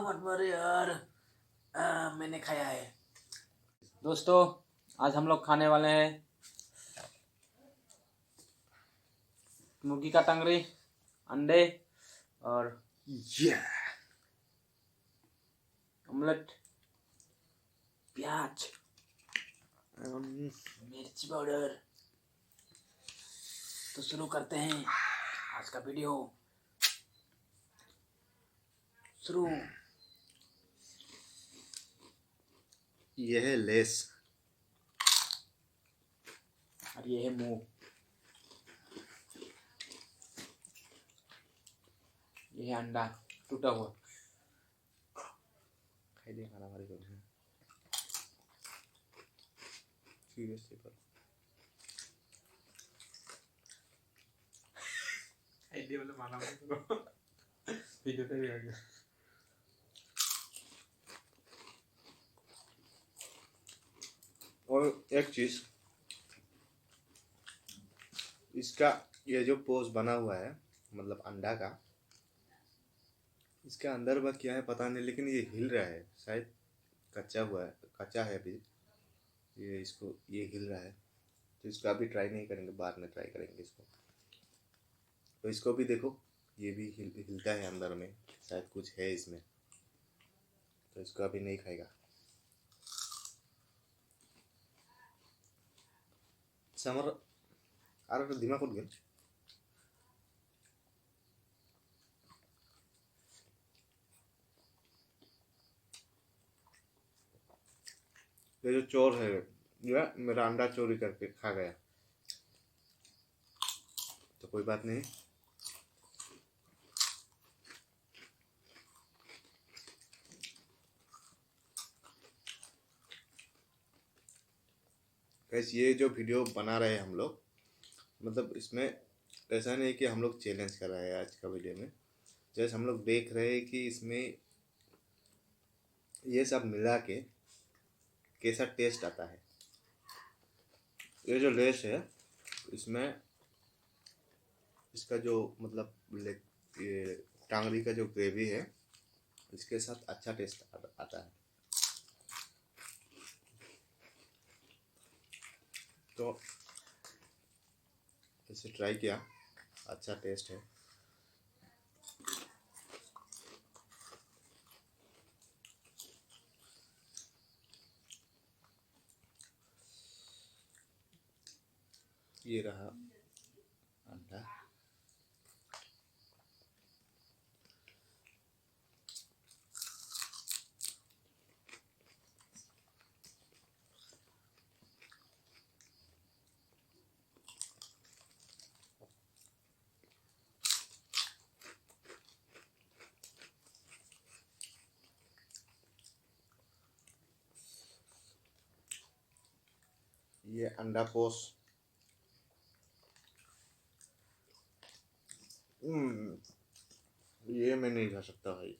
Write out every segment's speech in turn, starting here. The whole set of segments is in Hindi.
मत मारो यार। मैंने खाया है। दोस्तों आज हम लोग खाने वाले हैं मुर्गी का टंगरी, अंडे और ऑमलेट, प्याज, मिर्ची पाउडर। तो शुरू करते हैं आज का वीडियो। शुरू। यह है लेस और ये है मुंह, ये है अंडा टूटा हुआ। खाई दे खाना हमारे घर में सीरियसली पर आइडिया वाला माना मत करो। वीडियो पे भी आ गया। और एक चीज, इसका ये जो पोज बना हुआ है मतलब अंडा का, इसके अंदर वह क्या है पता नहीं, लेकिन ये हिल रहा है, शायद कच्चा हुआ है, कच्चा है अभी ये, इसको ये हिल रहा है। तो इसको अभी ट्राई नहीं करेंगे, बाद में ट्राई करेंगे इसको। तो इसको भी देखो, ये भी हिलता है अंदर में, शायद कुछ है इसमें, तो इसको अभी नहीं खाएगा। समर আর दिमाग उठ गया। ये जो चोर है ये मेरा अंडा चोरी करके खा गया, तो कोई बात नहीं। गाइस ये जो वीडियो बना रहे हैं हम लोग, मतलब इसमें ऐसा नहीं कि हम लोग चैलेंज कर रहे हैं आज का वीडियो में। जैसे हम लोग देख रहे हैं कि इसमें ये सब मिला के कैसा टेस्ट आता है। ये जो लेस है इसमें इसका जो मतलब ये टांगरी का जो ग्रेवी है इसके साथ अच्छा टेस्ट आता है। तो इसे ट्राई किया, अच्छा टेस्ट है। ये रहा अंडा। ये अंडा पोस, ये मैं नहीं खा सकता भाई।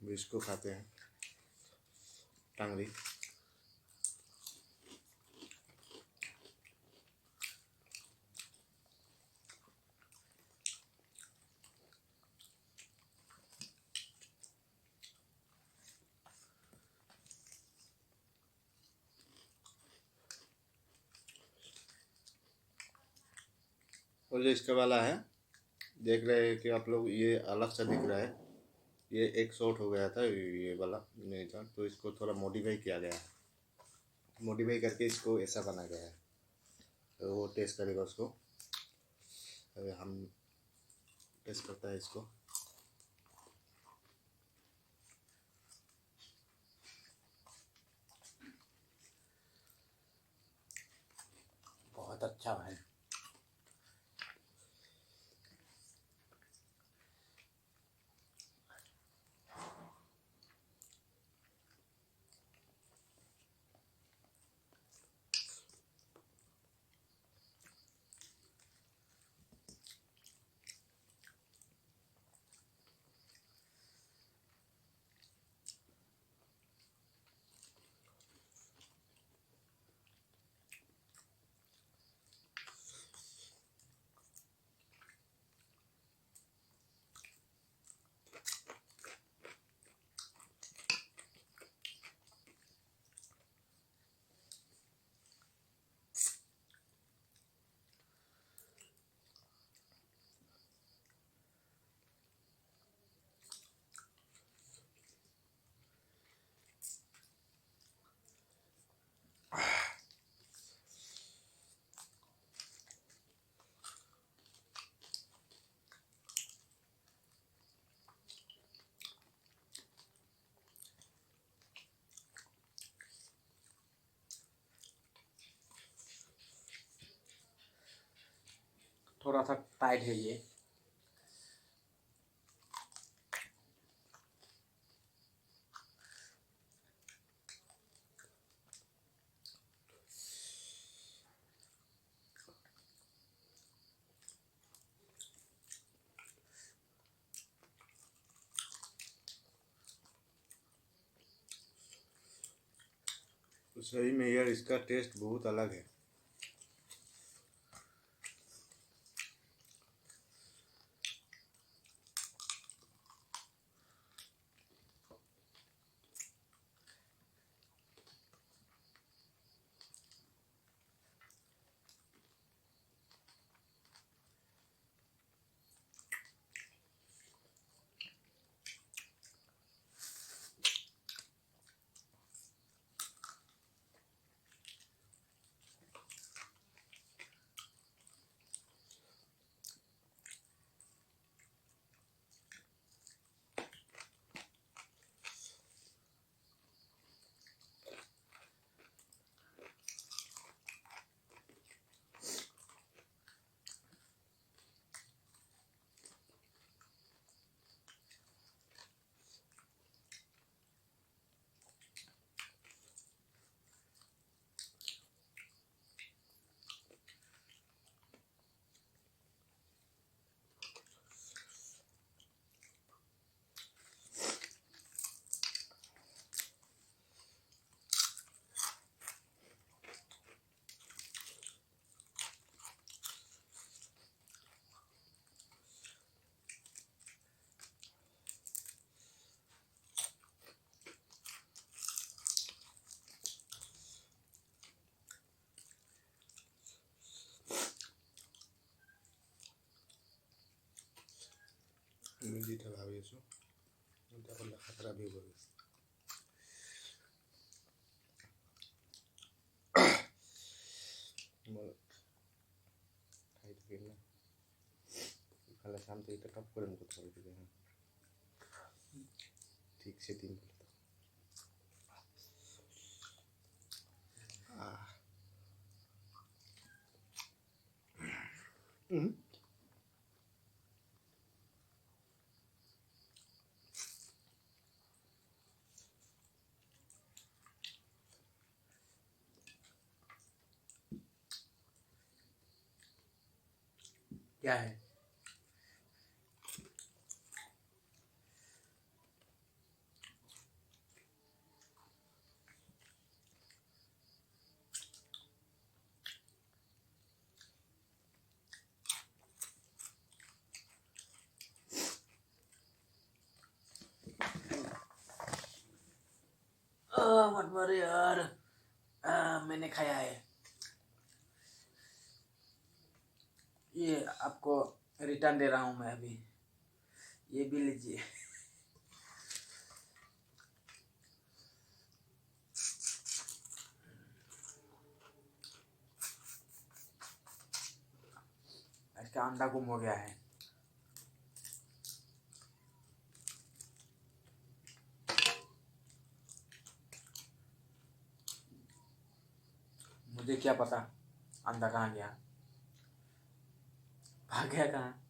इसको खाते हैं टांगरी। और जो इसका वाला है, देख रहे हैं कि आप लोग, ये अलग सा दिख रहा है, ये एक शॉट हो गया था ये वाला नहीं था, तो इसको थोड़ा मॉडिफाई किया गया है। मॉडिफाई करके इसको ऐसा बना गया है, तो वो टेस्ट करेगा उसको। अभी हम टेस्ट करता है इसको। बहुत अच्छा है। थोड़ा सा टाइट है ये। तो सही में यार इसका टेस्ट बहुत अलग है। मिली था भाभी सो उनका बंदा खतरा भी हो गया। खाई तो फिर ना खाला शाम तो इतना टप कर मुझको थोड़ी देर है ठीक से 3 बजे तक। क्या है? मत मारो यार। मैंने खाया है। ये आपको रिटर्न दे रहा हूँ मैं अभी। ये भी लीजिए। इसका अंडा गुम हो गया है। मुझे क्या पता। अंधा कहाँ गया? भाग गया कहाँ?